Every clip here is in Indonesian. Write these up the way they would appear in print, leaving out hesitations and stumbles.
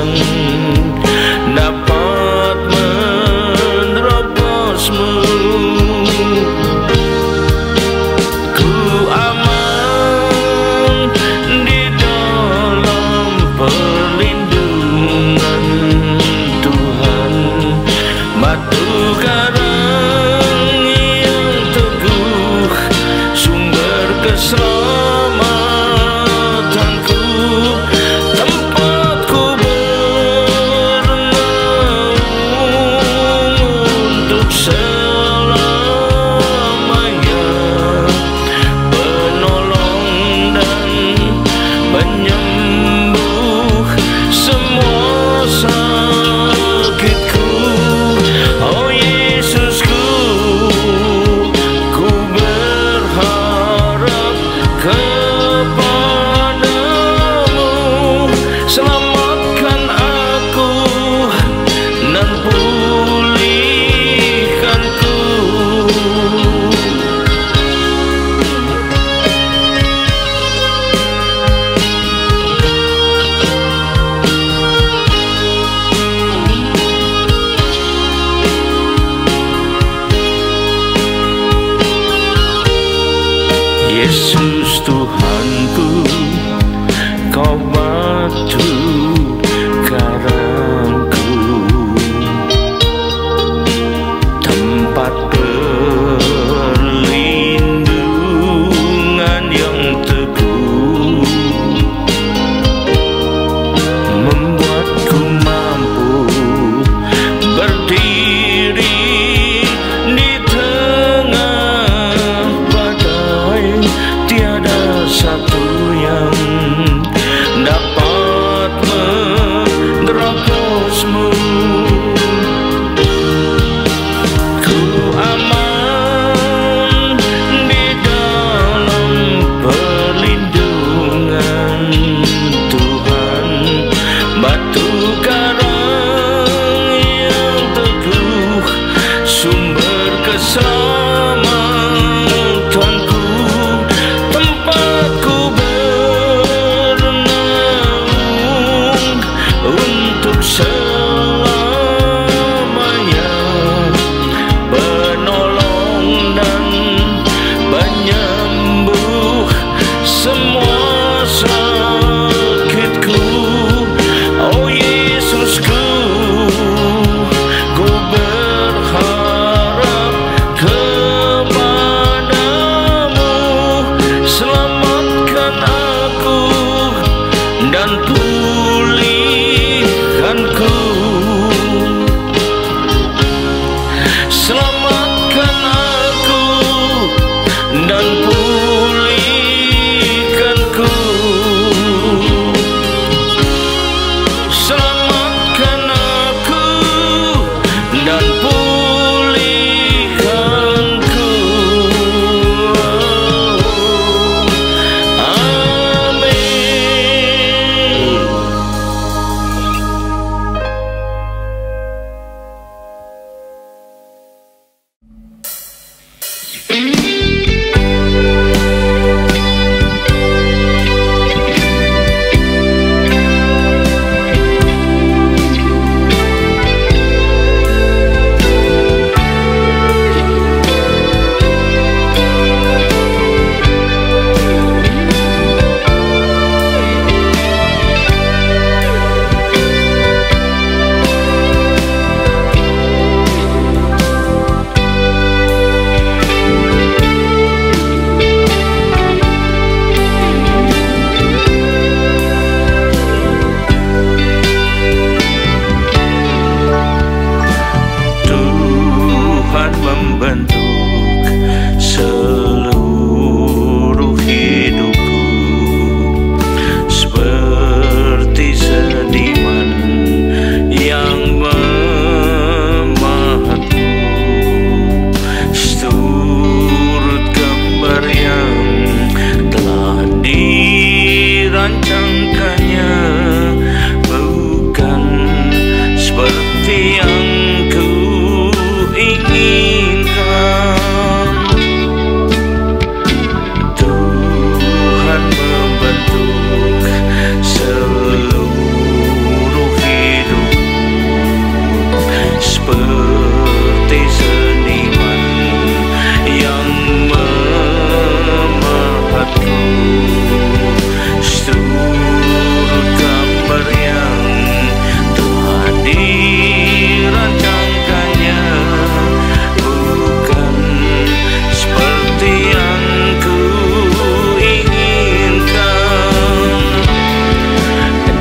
Tuhan dapat menerobosmu. Ku aman di dalam perlindungan Tuhan, batu karang yang teguh, sumber keselamatanku, tempatku bernaung untuk selamanya, penolong dan penyembuh semua sakitku. Oh Yesusku, ku berharap kepadamu, selamatkan aku dan pulihkanku. Yesus Tuhanku, Kau batu karangku, tempat perlindungan yang teguh, membuatku mampu berdiri di tengah badai. Tiada seperti seniman yang memahatku. Seluruh gambar yang telah dirancangkannya bukan seperti yang ku inginkan.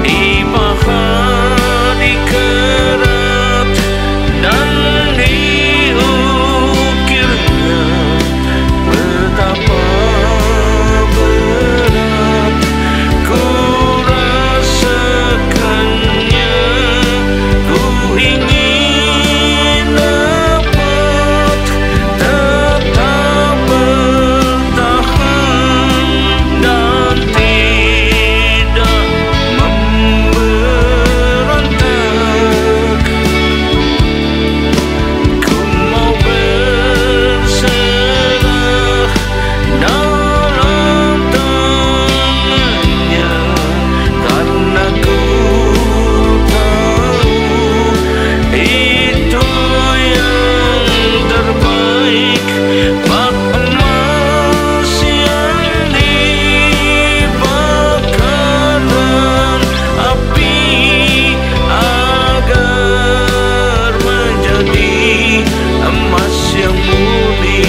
Dipahat, dikerat, dan diukirnya, betapa berat ku rasakannya. Ku ingin dapat tetap bertahan dan tidak memberontak. Ku mau berserah dalam tangannya, karena ku tahu itu yang terbaik. Bak emas yang dibakar dengan api agar menjadi emas yang murni.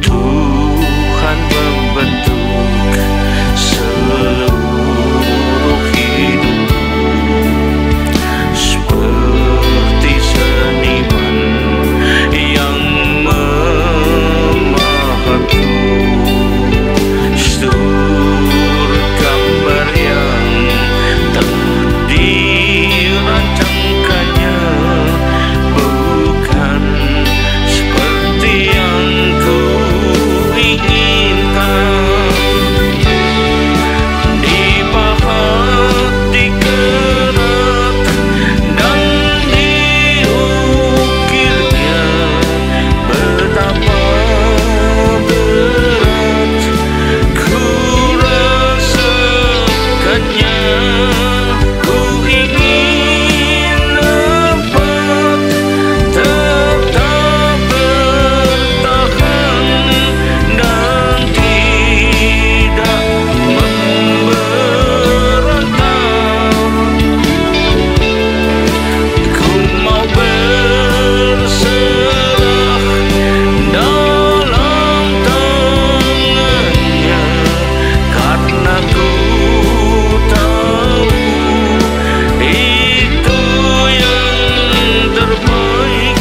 Tuhan membentuk seluruh hidupku seperti seniman yang memahatku. Seluruh gambar yang telah dirancangkannya bukan seperti yang ku inginkan. Dipahat, dikerat, dan diukirnya, betapa berat ku rasakannya. Ku ingin dapat tetap bertahan dan tidak memberontak. Ku mau berserah dalam tangannya, karena ku tahu itu yang terbaik.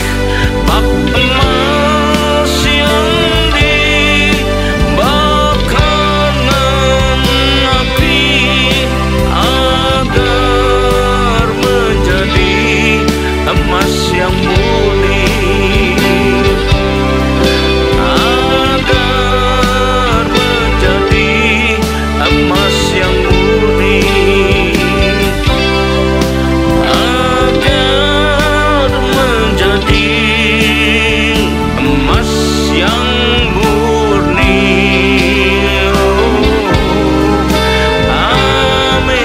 Bak emas yang dibakar dengan api agar menjadi emas yang murni, agar menjadi emas yang murni, agar menjadi emas yang murni. Amin.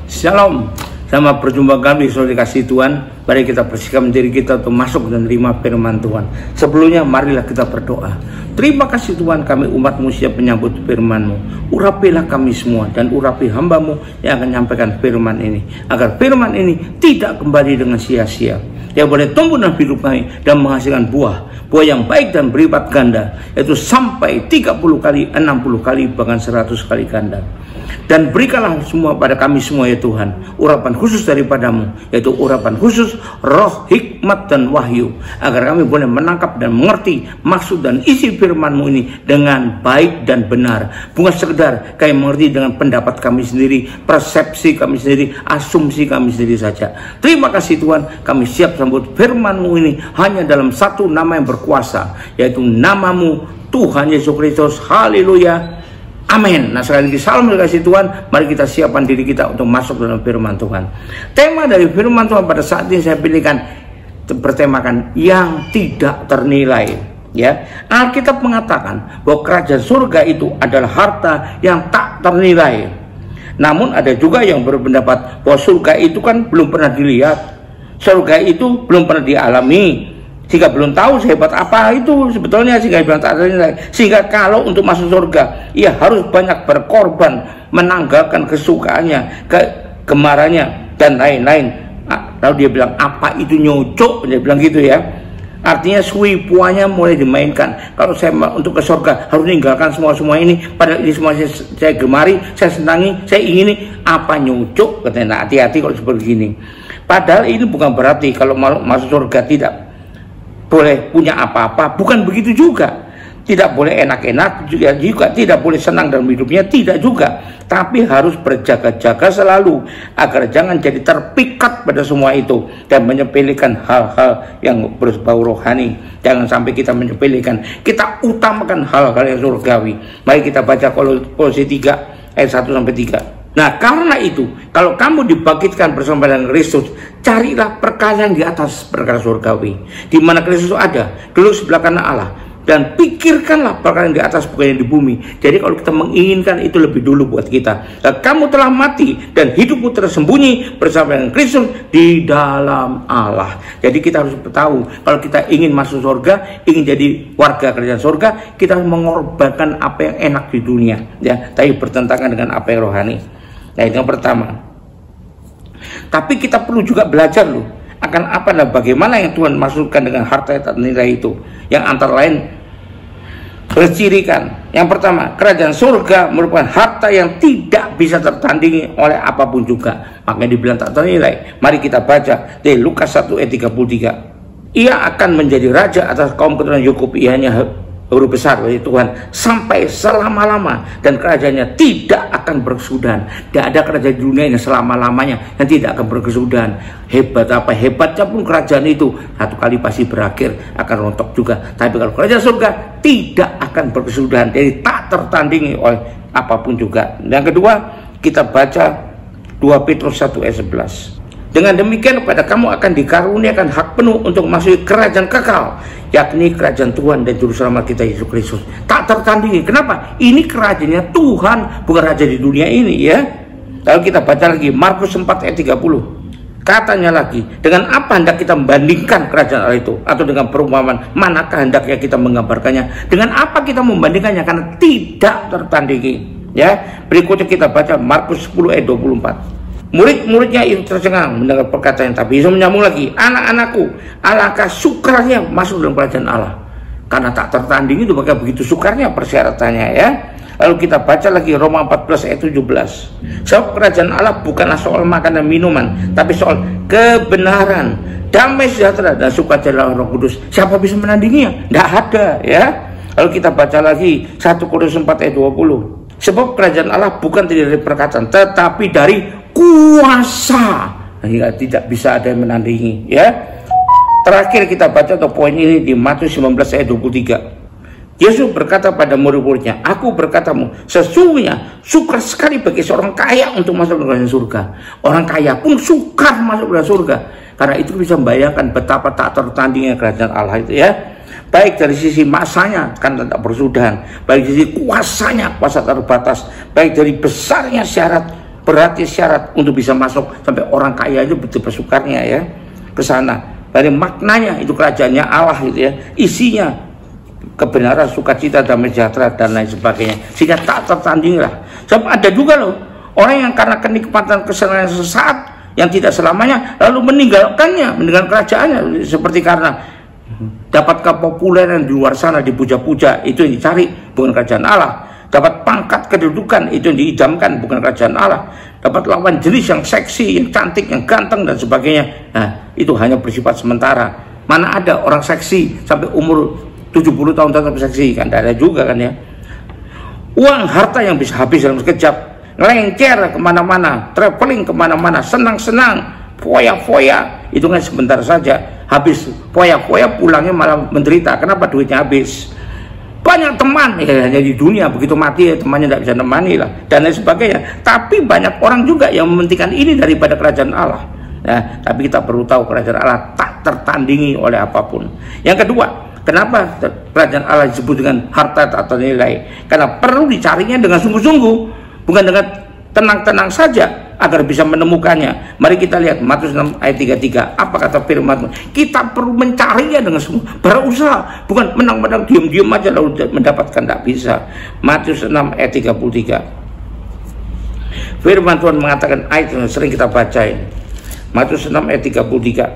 Shalom, selamat berjumpa kembali saudara dikasih Tuhan. Mari kita bersihkan diri kita untuk masuk dan menerima firman Tuhan. Sebelumnya marilah kita berdoa. Terima kasih Tuhan, kami umat-Mu siap menyambut firman-Mu. Urapilah kami semua dan urapi hamba-Mu yang akan menyampaikan firman ini, agar firman ini tidak kembali dengan sia-sia, yang boleh tumbuh dan hidup kami dan menghasilkan buah yang baik dan berlipat ganda, yaitu sampai 30 kali, 60 kali, bahkan 100 kali ganda. Dan berikanlah semua pada kami semua ya Tuhan, urapan khusus daripadamu, yaitu urapan khusus roh, hikmat dan wahyu, agar kami boleh menangkap dan mengerti maksud dan isi firman-Mu ini dengan baik dan benar. Bukan sekedar kami mengerti dengan pendapat kami sendiri, persepsi kami sendiri, asumsi kami sendiri saja. Terima kasih Tuhan, kami siap sambut firman-Mu ini hanya dalam satu nama yang berkuasa, yaitu nama-Mu Tuhan Yesus Kristus. Haleluya. Amin. Nah, sekali lagi salam dikasih Tuhan. Mari kita siapkan diri kita untuk masuk dalam firman Tuhan. Tema dari firman Tuhan pada saat ini saya pilihkan bertemakan yang tidak ternilai. Ya, Alkitab mengatakan bahwa kerajaan surga itu adalah harta yang tak ternilai. Namun ada juga yang berpendapat bahwa surga itu kan belum pernah dilihat, surga itu belum pernah dialami, sehingga belum tahu sehebat apa itu sebetulnya, sehingga bilang tak ternilai. Sehingga kalau untuk masuk surga, ia harus banyak berkorban, menanggalkan kesukaannya, kegemarannya, dan lain-lain. Lalu dia bilang, apa itu nyocok? Dia bilang gitu ya. Artinya sui-puanya mulai dimainkan. Kalau saya untuk ke surga harus meninggalkan semua ini, padahal ini semua saya gemari, saya senangi, saya ingini. Apa nyocok? Katanya, hati-hati kalau seperti ini. Padahal ini bukan berarti kalau masuk surga tidak boleh punya apa-apa, bukan begitu juga. Tidak boleh enak-enak juga tidak boleh senang dalam hidupnya, tidak juga. Tapi harus berjaga-jaga selalu agar jangan jadi terpikat pada semua itu dan menyepelekan hal-hal yang berbau rohani. Jangan sampai kita menyepelekan, kita utamakan hal-hal yang surgawi. Mari kita baca Kolose 3 ayat 1-3. Nah, karena itu, kalau kamu dibangkitkan bersama dengan Kristus, carilah perkara yang di atas, perkara surgawi, di mana Kristus ada, duduk sebelah kanan Allah, dan pikirkanlah perkara yang di atas, bukan yang di bumi. Jadi kalau kita menginginkan itu lebih dulu buat kita. Dan kamu telah mati dan hidupmu tersembunyi bersama dengan Kristus di dalam Allah. Jadi kita harus tahu, kalau kita ingin masuk surga, ingin jadi warga kerajaan surga, kita harus mengorbankan apa yang enak di dunia, ya, tapi bertentangan dengan apa yang rohani. Nah, itu yang pertama. Tapi kita perlu juga belajar loh akan apa dan bagaimana yang Tuhan maksudkan dengan harta yang tak ternilai itu, yang antara lain bercirikan. Yang pertama, kerajaan surga merupakan harta yang tidak bisa tertandingi oleh apapun juga, makanya dibilang tak ternilai. Mari kita baca di Lukas 1 ayat 33. Ia akan menjadi raja atas kaum keturunan Yakub, ianya huruf besar dari Tuhan sampai selama-lama, dan kerajaannya tidak akan berkesudahan. Tidak ada kerajaan di dunia yang selama-lamanya yang tidak akan berkesudahan. Hebat apa hebatnya pun kerajaan itu, satu kali pasti berakhir, akan rontok juga. Tapi kalau kerajaan surga tidak akan berkesudahan, jadi tak tertandingi oleh apapun juga. Yang kedua, kita baca 2 Petrus 1 ayat 11. Dengan demikian kepada kamu akan dikaruniakan hak penuh untuk masuk kerajaan kekal, yakni kerajaan Tuhan dan Juru Selamat kita Yesus Kristus. Tak tertandingi. Kenapa? Ini kerajaannya Tuhan, bukan raja di dunia ini, ya. Lalu kita baca lagi Markus 4 ayat 30. Katanya lagi, dengan apa hendak kita membandingkan kerajaan Allah itu? Atau dengan perumpamaan manakah hendaknya kita menggambarkannya? Dengan apa kita membandingkannya? Karena tidak tertandingi. Ya, berikutnya kita baca Markus 10 ayat 24. Murid-muridnya itu tercengang mendengar perkataan, tapi Yesus menyambung lagi, anak-anakku, alangkah sukarnya masuk dalam kerajaan Allah. Karena tak tertandingi itu, maka begitu sukarnya persyaratannya, ya. Lalu kita baca lagi Roma 14 ayat 17. Sebab kerajaan Allah bukanlah soal makan dan minuman, tapi soal kebenaran, damai sejahtera dan sukacita Roh Kudus. Siapa bisa menandinginya? Tidak ada, ya. Lalu kita baca lagi 1 Korintus 4 ayat 20. Sebab kerajaan Allah bukan dari perkataan, tetapi dari kuasa, hingga tidak bisa ada yang menandingi, ya. Terakhir kita baca atau poin ini di Matius 19 ayat 23. Yesus berkata pada murid-muridnya, aku berkatamu, sesungguhnya sukar sekali bagi seorang kaya untuk masuk ke dalam surga. Orang kaya pun sukar masuk ke dalam surga, karena itu bisa membayangkan betapa tak tertandingnya kerajaan Allah itu, ya. Baik dari sisi masanya kan tak berkesudahan, baik dari sisi kuasanya, kuasa terbatas, baik dari besarnya syarat, beratnya syarat untuk bisa masuk, sampai orang kaya itu betul bersukarnya, ya, ke sana. Dari maknanya itu kerajaannya Allah gitu, ya, isinya kebenaran, sukacita, damai sejahtera dan lain sebagainya, sehingga tak tertanding lah. Sebab ada juga loh orang yang karena kenikmatan kesenangan sesaat yang tidak selamanya lalu meninggalkannya, meninggalkan kerajaannya, seperti karena dapat kepopuleran di luar sana, dipuja-puja, itu yang dicari, bukan kerajaan Allah. dapat pangkat kedudukan itu yang diidamkan, bukan kerajaan Allah. Dapat lawan jenis yang seksi, yang cantik, yang ganteng dan sebagainya. Nah, itu hanya bersifat sementara. Mana ada orang seksi sampai umur 70 tahun tetap seksi, kan tidak ada juga kan ya. Uang harta yang bisa habis dalam sekejap, ngelengker kemana-mana, traveling kemana-mana, senang-senang, foya-foya, itu kan sebentar saja. Habis foya-foya pulangnya malah menderita. Kenapa? Duitnya habis. Banyak teman ya, hanya di dunia, begitu mati ya temannya tidak bisa nemani lah dan lain sebagainya. Tapi banyak orang juga yang mementingkan ini daripada kerajaan Allah. Nah, tapi kita perlu tahu kerajaan Allah tak tertandingi oleh apapun. Yang kedua, kenapa kerajaan Allah disebut dengan harta tak ternilai? Karena perlu dicarinya dengan sungguh-sungguh, bukan dengan tenang-tenang saja agar bisa menemukannya. Mari kita lihat Matius 6 ayat 33. Apa kata firman? Kita perlu mencarinya dengan sungguh, berusaha, bukan menang-menang diam-diam aja lalu mendapatkan, tidak bisa. Matius 6 ayat 33. Firman Tuhan mengatakan, ayat yang sering kita baca ini. Matius 6 ayat 33.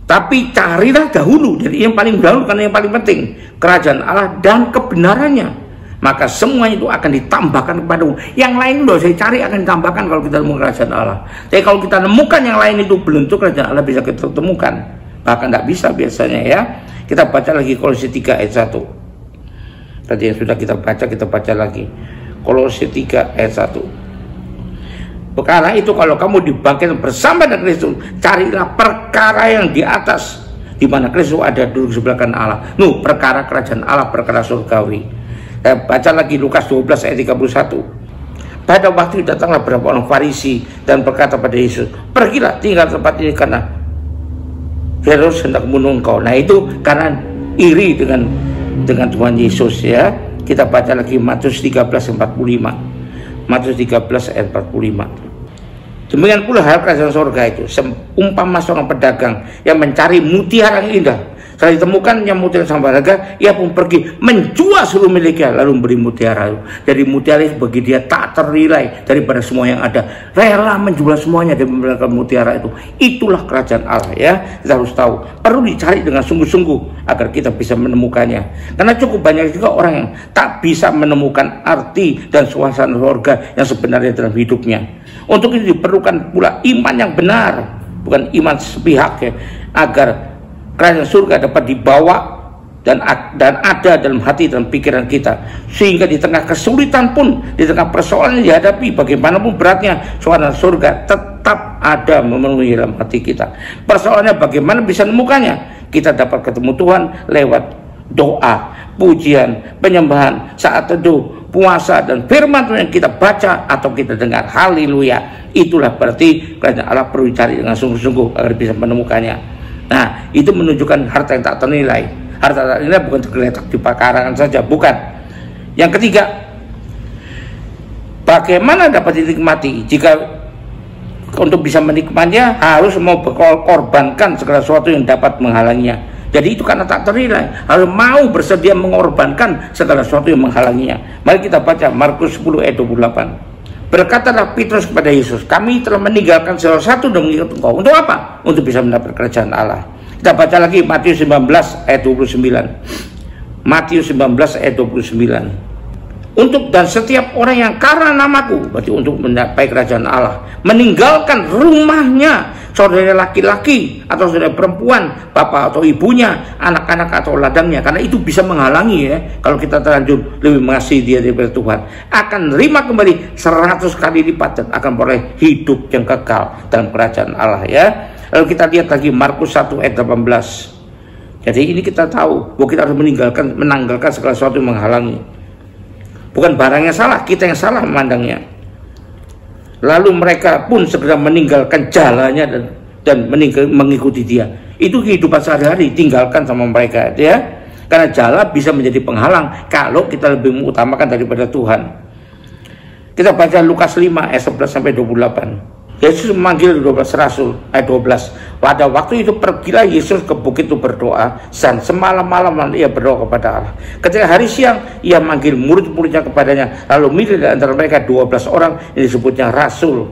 Tapi carilah dahulu, jadi yang paling dahulu karena yang paling penting, kerajaan Allah dan kebenarannya, maka semuanya itu akan ditambahkan kepadamu. Yang lain loh saya cari akan ditambahkan kalau kita nemukan kerajaan Allah. Tapi kalau kita nemukan yang lain itu belum tentu kerajaan Allah bisa kita temukan. Bahkan tidak bisa biasanya ya. Kita baca lagi Kolose 3 ayat 1. Tadi yang sudah kita baca lagi. Kolose 3 ayat 1. Karena itu kalau kamu dibangkitkan bersama dengan Kristus, carilah perkara yang di atas, di mana Kristus ada duduk sebelah kanan Allah. Perkara kerajaan Allah, perkara surgawi. Baca lagi Lukas 12 ayat 31. Pada waktu datanglah beberapa orang Farisi dan berkata pada Yesus, pergilah tinggal tempat ini karena Herodes hendak membunuh engkau. Nah itu karena iri dengan Tuhan Yesus ya. Kita baca lagi Matius 13 ayat 45. Matius 13 ayat 45. Demikian pula hal kerajaan surga itu, umpama seorang pedagang yang mencari mutiara yang indah. Setelah ditemukan yang mutiara yang sangat berharga, ia pun pergi menjual seluruh miliknya lalu membeli mutiara itu. Jadi mutiara itu bagi dia tak ternilai daripada semua yang ada. Rela menjual semuanya dan memberikan mutiara itu. Itulah kerajaan Allah ya. Kita harus tahu. Perlu dicari dengan sungguh-sungguh agar kita bisa menemukannya. Karena cukup banyak juga orang yang tak bisa menemukan arti dan suasana surga yang sebenarnya dalam hidupnya. Untuk itu diperlukan pula iman yang benar, bukan iman sepihak ya, agar kerajaan surga dapat dibawa dan ada dalam hati dan pikiran kita, sehingga di tengah kesulitan pun, di tengah persoalan yang dihadapi, bagaimanapun beratnya, suasana surga tetap ada memenuhi dalam hati kita. Persoalannya bagaimana bisa menemukannya? Kita dapat ketemu Tuhan lewat doa, pujian, penyembahan, saat teduh, puasa, dan firman Tuhan yang kita baca atau kita dengar. Haleluya. Itulah berarti kerajaan Allah perlu dicari dengan sungguh-sungguh agar bisa menemukannya. Nah, itu menunjukkan harta yang tak ternilai. Harta tak ternilai bukan tergeletak di pekarangan saja, bukan. Yang ketiga, bagaimana dapat dinikmati? Jika untuk bisa menikmatinya harus mau berkorbankan segala sesuatu yang dapat menghalanginya. Jadi itu karena tak ternilai, harus mau bersedia mengorbankan segala sesuatu yang menghalanginya. Mari kita baca Markus 10 ayat 28. Berkatalah Petrus kepada Yesus, kami telah meninggalkan segala sesuatu dan mengikut engkau. Untuk apa? Untuk bisa mendapat kerajaan Allah. Kita baca lagi Matius 19 ayat 29. Matius 19 ayat 29. Untuk dan setiap orang yang karena namaku, berarti untuk mendapat kerajaan Allah, meninggalkan rumahnya, saudara laki-laki atau saudara perempuan, bapak atau ibunya, anak-anak atau ladangnya, karena itu bisa menghalangi ya. Kalau kita terlanjur lebih mengasihi dia daripada Tuhan, akan terima kembali 100 kali lipat dan akan boleh hidup yang kekal dalam kerajaan Allah ya. Lalu kita lihat lagi Markus 1 ayat 18. Jadi ini kita tahu bahwa kita harus menanggalkan segala sesuatu yang menghalangi. Bukan barangnya salah, kita yang salah memandangnya. Lalu mereka pun segera meninggalkan jalannya dan mengikuti dia. Itu kehidupan sehari-hari, tinggalkan sama mereka ya. Karena jalan bisa menjadi penghalang kalau kita lebih mengutamakan daripada Tuhan. Kita baca Lukas 5 ayat 11 sampai 28. Yesus memanggil 12 rasul ayat 12. Pada waktu itu pergilah Yesus ke bukit itu berdoa, dan semalam-malam ia berdoa kepada Allah. Ketika hari siang ia manggil murid-muridnya kepadanya, lalu milih dari antara mereka 12 orang yang disebutnya rasul.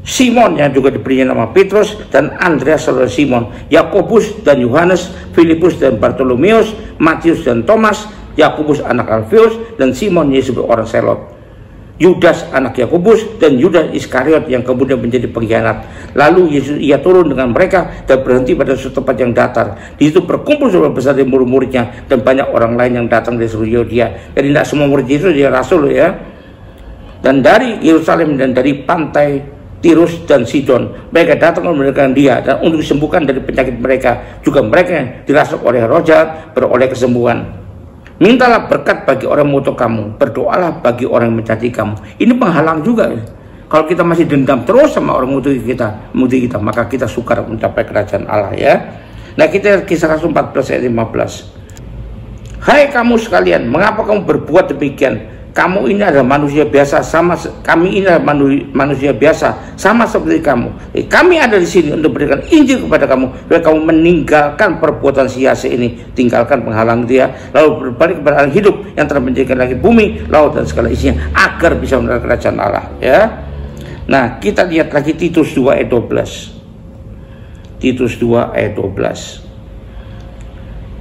Simon yang juga diberinya nama Petrus, dan Andreas saudara Simon, Yakobus dan Yohanes, Filipus dan Bartolomeus, Matius dan Thomas, Yakobus anak Alfeus, dan Simon Yesus orang Selot, Yudas anak Yakobus, dan Yudas Iskariot yang kemudian menjadi pengkhianat. Lalu Yesus ia turun dengan mereka dan berhenti pada suatu tempat yang datar. Di situ berkumpul sebagian besar dari murid-muridnya dan banyak orang lain yang datang dari seluruh Yudea. Jadi tidak semua murid Yesus dia rasul ya. Dan dari Yerusalem dan dari pantai Tirus dan Sidon mereka datang memberikan dia, dan untuk disembuhkan dari penyakit mereka. Juga mereka yang dirasuk oleh roh jahat beroleh kesembuhan. Mintalah berkat bagi orang yang mengutuk kamu, berdoalah bagi orang yang mencaci kamu. Ini penghalang juga. Kalau kita masih dendam terus sama orang mengutuk kita, maka kita sukar mencapai kerajaan Allah ya. Nah, kita Kisah Rasul 14 ayat 15. Hai kamu sekalian, mengapa kamu berbuat demikian? Kamu ini adalah manusia biasa kami ini adalah manusia biasa sama seperti kamu. Kami ada di sini untuk memberikan Injil kepada kamu, supaya kamu meninggalkan perbuatan sia-sia ini, tinggalkan penghalang dia, lalu berbalik kepada Allah hidup yang telah menjadikan langit, bumi, laut dan segala isinya, agar bisa menerima kerajaan Allah ya. Nah, kita lihat lagi Titus 2 ayat 12. Titus 2 ayat 12.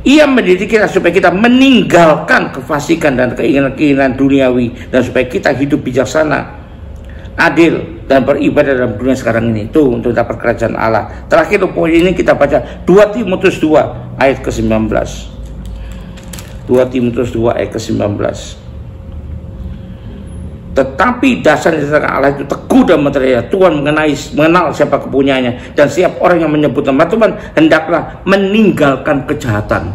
Ia mendidik kita supaya kita meninggalkan kefasikan dan keinginan-keinginan duniawi, dan supaya kita hidup bijaksana, adil, dan beribadah dalam dunia sekarang ini. Itu untuk dapat kerajaan Allah. Terakhir poin ini kita baca 2 Timotius 2 ayat ke-19. 2 Timotius 2 ayat ke-19. Tetapi dasar yang Allah itu teguh dan material. Tuhan mengenal siapa kepunyaannya, dan setiap orang yang menyebut nama Tuhan hendaklah meninggalkan kejahatan.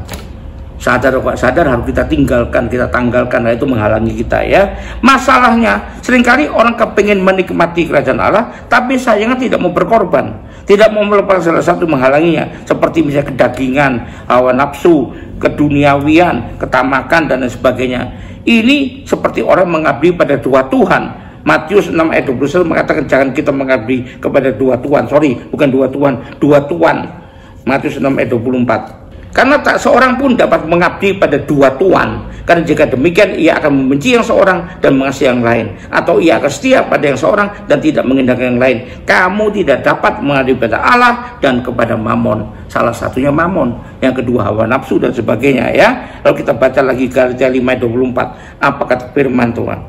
Sadar harus kita tinggalkan, kita tanggalkan. Nah, itu menghalangi kita ya. Masalahnya seringkali orang kepingin menikmati kerajaan Allah, tapi sayangnya tidak mau berkorban, tidak mau melepas salah satu menghalanginya, seperti misalnya kedagingan, hawa nafsu, keduniawian, ketamakan, dan lain sebagainya. Ini seperti orang mengabdi pada dua Tuhan. Matius 6 ayat 21 mengatakan jangan kita mengabdi kepada dua Tuhan. Bukan dua Tuhan, dua Tuhan. Matius 6 ayat 24. Karena tak seorang pun dapat mengabdi pada dua Tuhan. Karena jika demikian ia akan membenci yang seorang dan mengasihi yang lain, atau ia akan setia pada yang seorang dan tidak mengindahkan yang lain. Kamu tidak dapat mengabdi pada Allah dan kepada Mamon. Salah satunya Mamon, yang kedua hawa nafsu dan sebagainya ya. Lalu kita baca lagi Galatia 5 ayat 24. Apa kata firman Tuhan?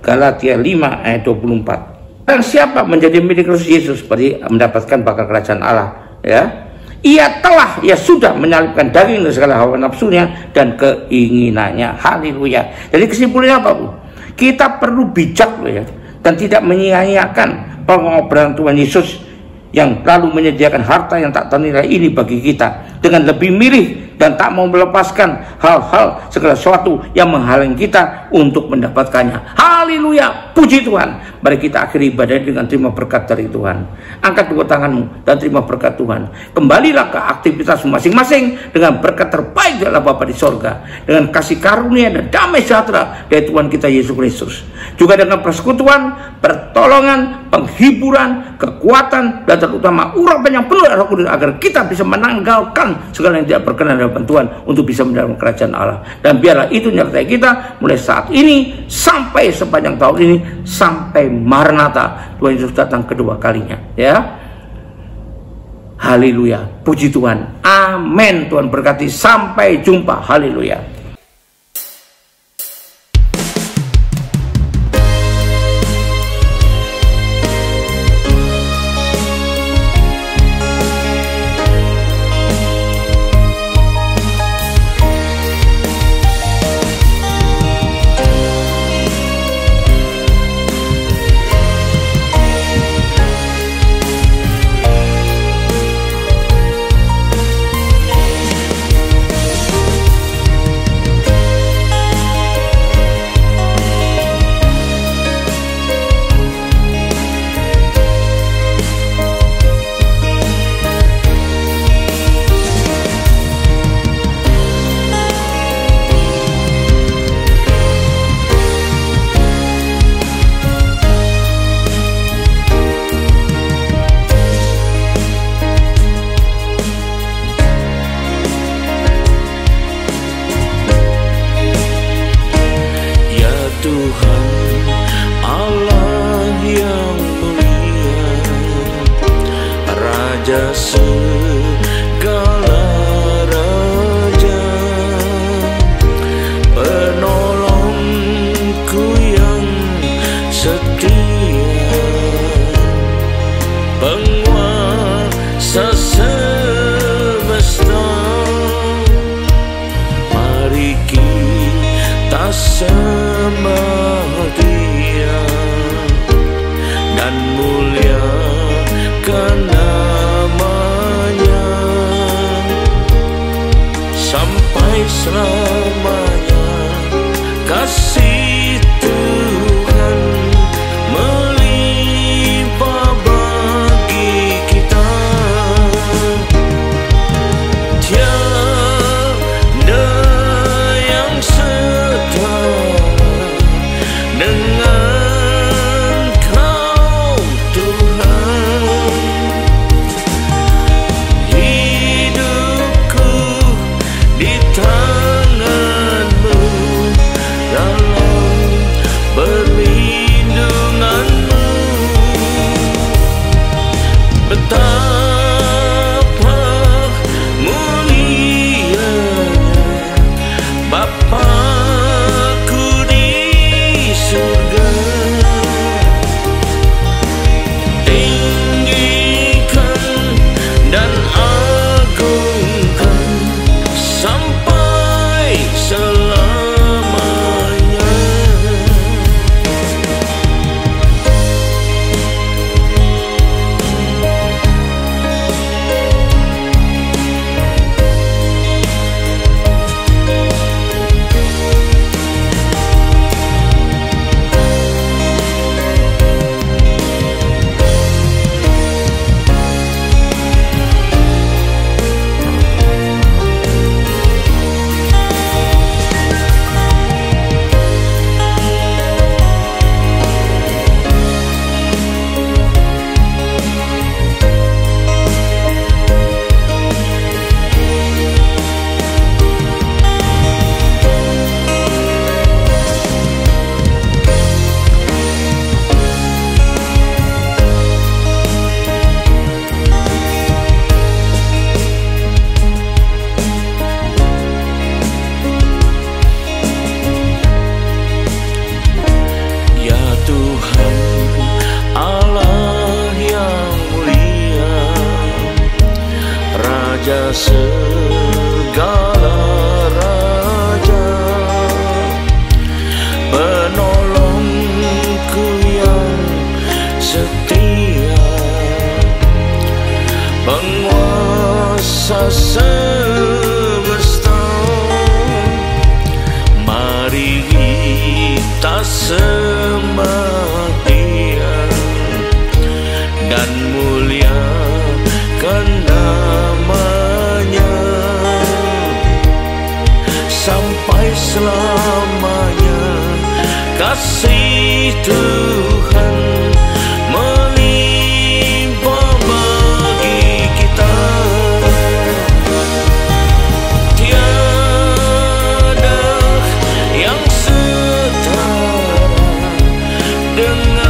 Galatia 5 ayat 24. Dan siapa menjadi milik Kristus Yesus seperti mendapatkan bakal kerajaan Allah ya. Ia sudah menyalibkan daging dan segala hawa nafsunya dan keinginannya. Haleluya. Jadi kesimpulannya apa, Bu? Kita perlu bijak ya, dan tidak menyia-nyiakan pengorbanan Tuhan Yesus yang lalu menyediakan harta yang tak ternilai ini bagi kita, dengan lebih milih dan tak mau melepaskan hal-hal segala sesuatu yang menghalangi kita untuk mendapatkannya. Haleluya, puji Tuhan. Mari kita akhiri ibadah dengan terima berkat dari Tuhan. Angkat dua tanganmu dan terima berkat Tuhan. Kembalilah ke aktivitas masing-masing dengan berkat terbaik dari Bapa di sorga, dengan kasih karunia dan damai sejahtera dari Tuhan kita Yesus Kristus, juga dengan persekutuan, pertolongan, penghiburan, kekuatan, dan terutama urapan yang penuh Roh Kudus, agar kita bisa menanggalkan segala yang tidak berkenan di hadapan Tuhan untuk bisa mendapatkan kerajaan Allah. Dan biarlah itu menyertai kita mulai saat ini sampai sepanjang tahun ini, sampai Maranatha, Tuhan Yesus datang kedua kalinya ya. Haleluya, puji Tuhan, amin. Tuhan berkati, sampai jumpa. Haleluya. Raja segala raja, selamanya. Kasih Tuhan melimpah bagi kita. Tiada yang setara dengan Kau Tuhan. Hidupku di tangan-Mu, dalam perlindungan-Mu. Betapa mulianya Bapa-Ku di surga. Tinggikan dan agungkan sampai selamanya. Ya Tuhan Allah yang mulia, Raja segala raja, penolongku yang setia, penguasa semesta. Mari kita sembah Dia dan muliakan nama-Nya sampai selamanya. Kasih Tuhan melimpah bagi kita. Tiada yang setara dengan